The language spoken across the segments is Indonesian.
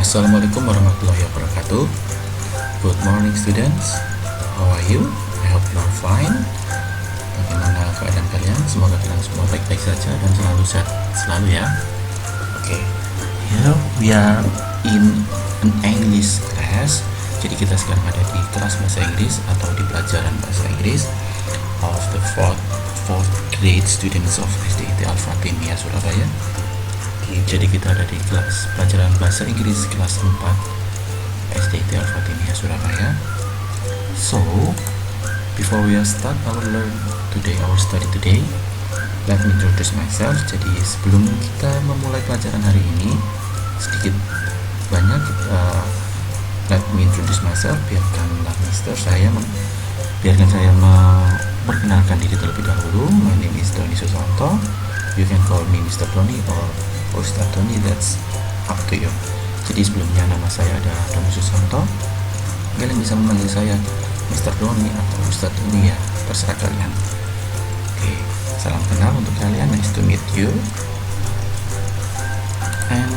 Assalamualaikum warahmatullahi wabarakatuh. Good morning students. How are you? I hope you are fine. Bagaimana keadaan kalian? Semoga kalian semua baik-baik saja dan selalu sehat selalu ya. Oke. Here we are in an English class. Jadi kita sekarang ada di kelas bahasa Inggris atau di pelajaran bahasa Inggris of the fourth grade students of SDIT Al-Fatimiyah Surabaya. Jadi kita ada di kelas pelajaran bahasa Inggris kelas 4 SDIT Al-Fatimiyah Surabaya. So, before we start our study today, let me introduce myself. Jadi sebelum kita memulai pelajaran hari ini, sedikit banyak let me introduce myself. Biarkan saya memperkenalkan diri terlebih dahulu. My name is Doni Susanto. You can call me Mr. Doni or Ustadz Doni, that's up to you. Jadi sebelumnya nama saya adalah Doni Susanto. Kalian bisa memanggil saya Mr. Doni atau Ustadz Doni ya, terserah kalian. Oke, salam kenal untuk kalian, nice to meet you. And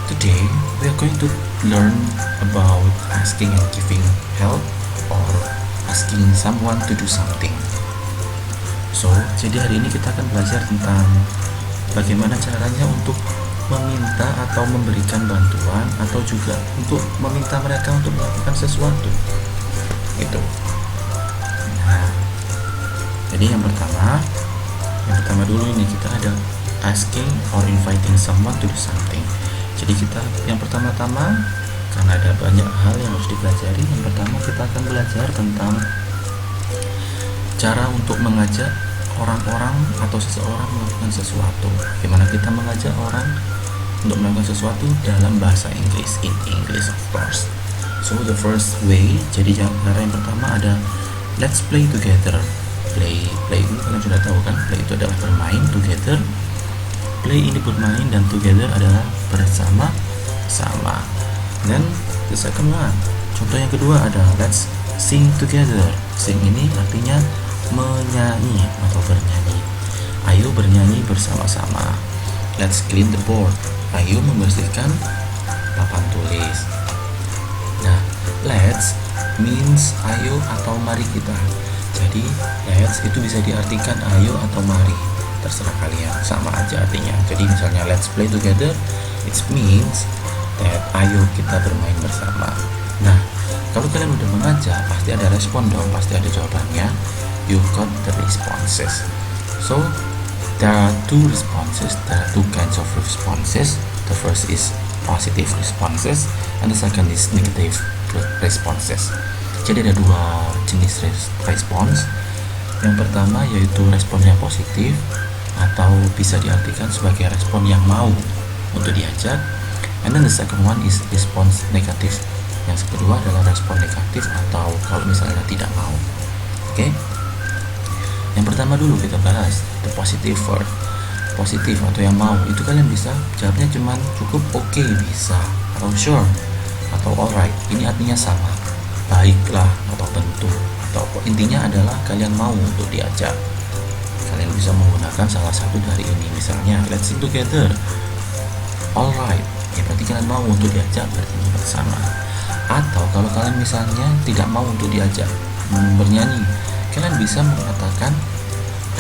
today we are going to learn about asking and giving help or asking someone to do something. So, jadi hari ini kita akan belajar tentang bagaimana caranya untuk meminta atau memberikan bantuan atau juga untuk meminta mereka untuk melakukan sesuatu gitu. Nah, jadi yang pertama dulu ini kita ada asking or inviting someone to do something. Jadi kita yang pertama-tama, karena ada banyak hal yang harus dipelajari, yang pertama kita akan belajar tentang cara untuk mengajak orang-orang atau seseorang melakukan sesuatu. Bagaimana kita mengajak orang untuk melakukan sesuatu dalam bahasa Inggris, in English of course. So the first way, jadi cara yang pertama ada let's play together. Play itu kalian sudah tahu kan, play itu adalah bermain, together. Play ini bermain dan together adalah bersama-sama. Then the second one, contoh yang kedua ada let's sing together. Sing ini artinya menyanyi atau bernyanyi. Ayo bernyanyi bersama-sama. Let's clean the board. Ayo membersihkan papan tulis. Nah, let's means ayo atau mari kita. Jadi let's itu bisa diartikan ayo atau mari, terserah kalian, sama aja artinya. Jadi misalnya let's play together, it means that ayo kita bermain bersama. Nah, kalau kalian udah mengajak, pasti ada respon dong, pasti ada jawabannya. You got the responses. So there are two kinds of responses. The first is positive responses and the second is negative responses. Jadi ada dua jenis respons. Yang pertama yaitu respon yang positif atau bisa diartikan sebagai respon yang mau untuk diajak. And then the second one is response negatif. Yang kedua adalah respon negatif atau kalau misalnya tidak mau. Oke? Yang pertama dulu kita bahas the positive word. Positif atau yang mau, itu kalian bisa jawabnya cuman cukup oke, bisa, atau sure, atau alright. Ini artinya sama, baiklah, atau tentu, atau intinya adalah kalian mau untuk diajak. Kalian bisa menggunakan salah satu dari ini, misalnya let's sing together, alright, ya berarti kalian mau untuk diajak, berarti bersama. Atau kalau kalian misalnya tidak mau untuk diajak bernyanyi, kalian bisa mengatakan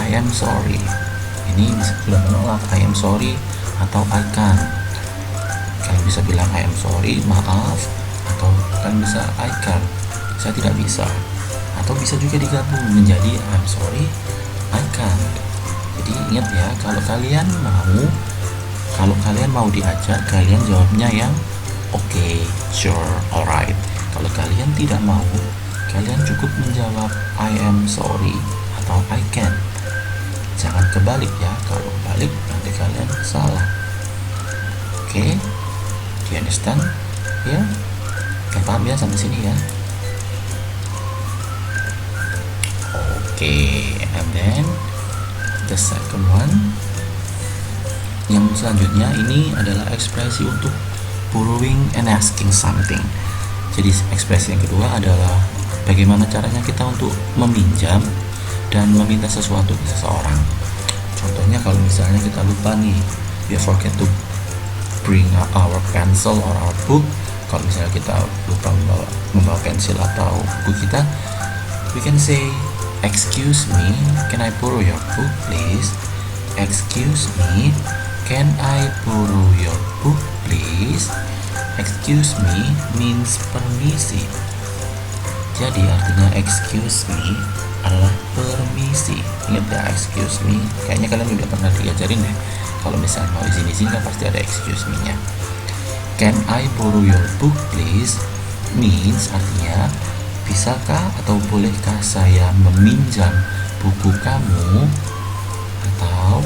I am sorry. Ini sudah menolak I am sorry atau I can. Kalian bisa bilang I am sorry, maaf, atau kalian bisa I can, saya tidak bisa. Atau bisa juga digabung menjadi I am sorry, I can. Jadi ingat ya, kalau kalian mau diajak, kalian jawabnya yang oke, sure, alright. Kalau kalian tidak mau, kalian cukup menjawab I am sorry atau I can. Jangan kebalik ya, kalau balik nanti kalian salah. Oke, do you understand? Ya, paham ya sampai sini ya. Oke, and then the second one, yang selanjutnya ini adalah ekspresi untuk borrowing and asking something. Jadi ekspresi yang kedua adalah bagaimana caranya kita untuk meminjam dan meminta sesuatu ke seseorang. Contohnya kalau misalnya kita lupa nih, we forget to bring our pencil or our book. Kalau misalnya kita lupa membawa pensil atau buku kita, we can say, excuse me, can I borrow your book please? Excuse me, can I borrow your book please? Excuse me means permisi. Jadi artinya excuse me adalah permisi. Ingat ya, excuse me. Kayaknya kalian udah pernah diajarin deh. Kalau misalnya mau izin kan pasti ada excuse me-nya. Can I borrow your book please? Means artinya, bisakah atau bolehkah saya meminjam buku kamu? Atau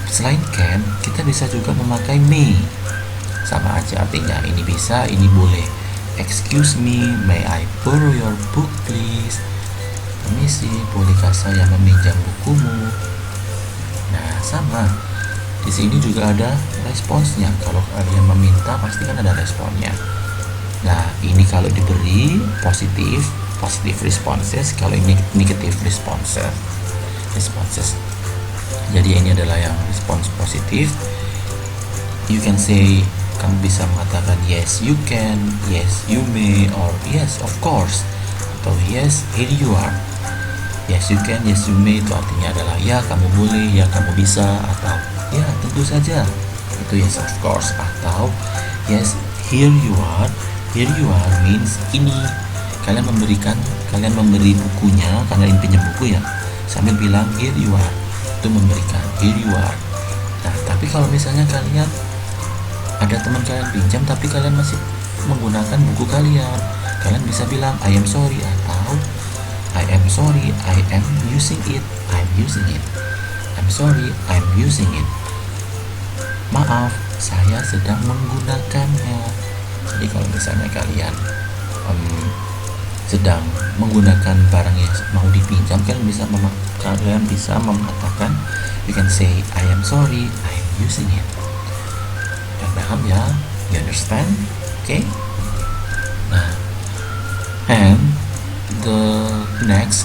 selain can, kita bisa juga memakai may. Sama aja artinya, ini bisa, ini boleh. Excuse me, may I borrow your book please? Permisi, bolehkah saya meminjam bukumu? Nah, sama. Di sini juga ada responsnya. Kalau kalian meminta, pasti kan ada responnya. Nah, ini kalau diberi positive responses. Kalau ini negative responses. Jadi ini adalah yang respons positif. You can say, kamu bisa mengatakan yes you can, yes you may, or yes of course, atau yes here you are. Yes you can, yes you may itu artinya adalah ya kamu boleh, ya kamu bisa, atau ya tentu saja, itu yes of course. Atau yes here you are. Here you are means ini, kalian memberi bukunya, karena ini pinjam buku ya, sambil bilang here you are, itu memberikan, here you are. Nah, tapi kalau misalnya kalian ada teman kalian pinjam tapi kalian masih menggunakan buku kalian bisa bilang I am sorry, atau I am sorry, I am using it, I'm using it. I'm sorry, I'm using it. Maaf, saya sedang menggunakannya. Jadi kalau misalnya kalian sedang menggunakan barang yang mau dipinjam, kalian bisa mengatakan, you can say I am sorry, I'm using it. Dan paham ya? You understand? Okay? Nah, and the next,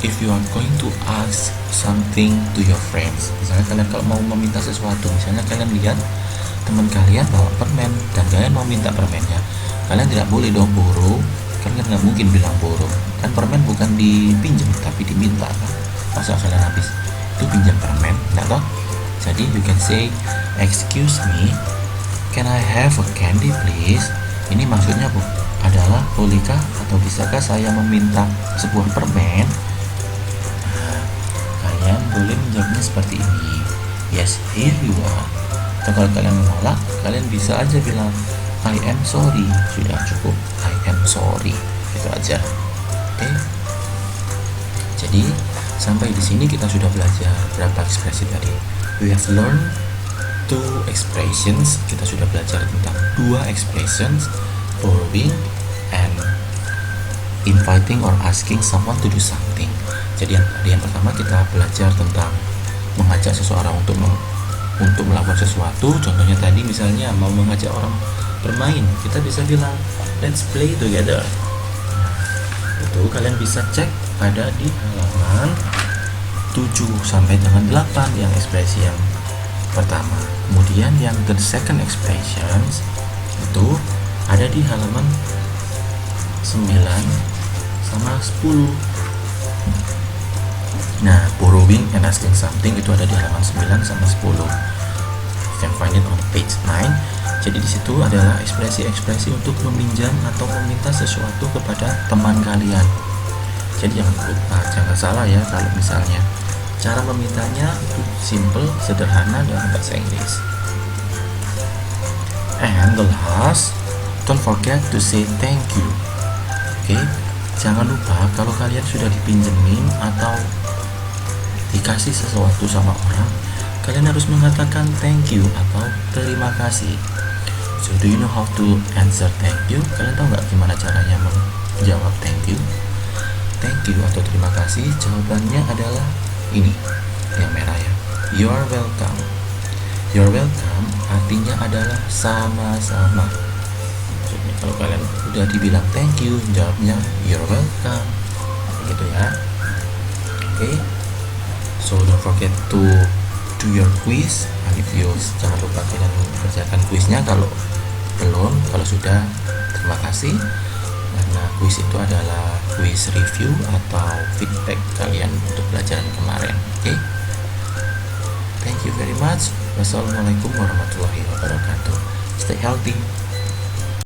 if you are going to ask something to your friends, misalnya kalian kalau mau meminta sesuatu, misalnya kalian lihat teman kalian bawa permen dan kalian mau minta permennya, kalian tidak boleh dong borrow. Kalian nggak mungkin bilang borrow, kan permen bukan dipinjam tapi diminta kan. Masa kalian habis itu pinjam permen, nggak toh? Jadi you can say, excuse me, can I have a candy please? Ini maksudnya adalah bolehkah atau bisakah saya meminta sebuah permen? Nah, kalian boleh menjawabnya seperti ini, yes here you are. Atau kalau kalian menolak, kalian bisa aja bilang I am sorry, sudah cukup, I am sorry, itu aja. Oke. Jadi sampai di sini kita sudah belajar berapa ekspresi tadi. We have learned 2 expressions. Kita sudah belajar tentang 2 expressions, borrowing and inviting or asking someone to do something. Jadi yang pertama kita belajar tentang mengajak seseorang untuk melakukan sesuatu. Contohnya tadi misalnya mau mengajak orang bermain, kita bisa bilang let's play together. Itu kalian bisa cek ada di halaman 7 sampai dengan 8 yang ekspresi yang pertama. Kemudian yang the second expressions itu ada di halaman 9 sama 10. Nah, borrowing and asking something itu ada di halaman 9 sama 10. You can find it on page 9. Jadi di situ adalah ekspresi-ekspresi untuk meminjam atau meminta sesuatu kepada teman kalian. Jadi jangan salah ya kalau misalnya cara memintanya itu simple, sederhana dalam bahasa Inggris. And the last, don't forget to say thank you. Oke, jangan lupa kalau kalian sudah dipinjemin atau dikasih sesuatu sama orang, kalian harus mengatakan thank you atau terima kasih. So do you know how to answer thank you? Kalian tahu nggak gimana caranya menjawab thank you? Thank you atau terima kasih, jawabannya adalah ini yang merah ya. You are welcome. You're welcome artinya adalah sama-sama. Maksudnya kalau kalian udah dibilang thank you, jawabnya you're welcome. Gitu ya. Oke. So don't forget to do your quiz. If jangan lupa kalian mengerjakan kuisnya. Kalau belum, kalau sudah, terima kasih, karena kuis itu adalah kuis review atau feedback kalian untuk pelajaran kemarin. Oke, thank you very much. Wassalamualaikum warahmatullahi wabarakatuh. Stay healthy.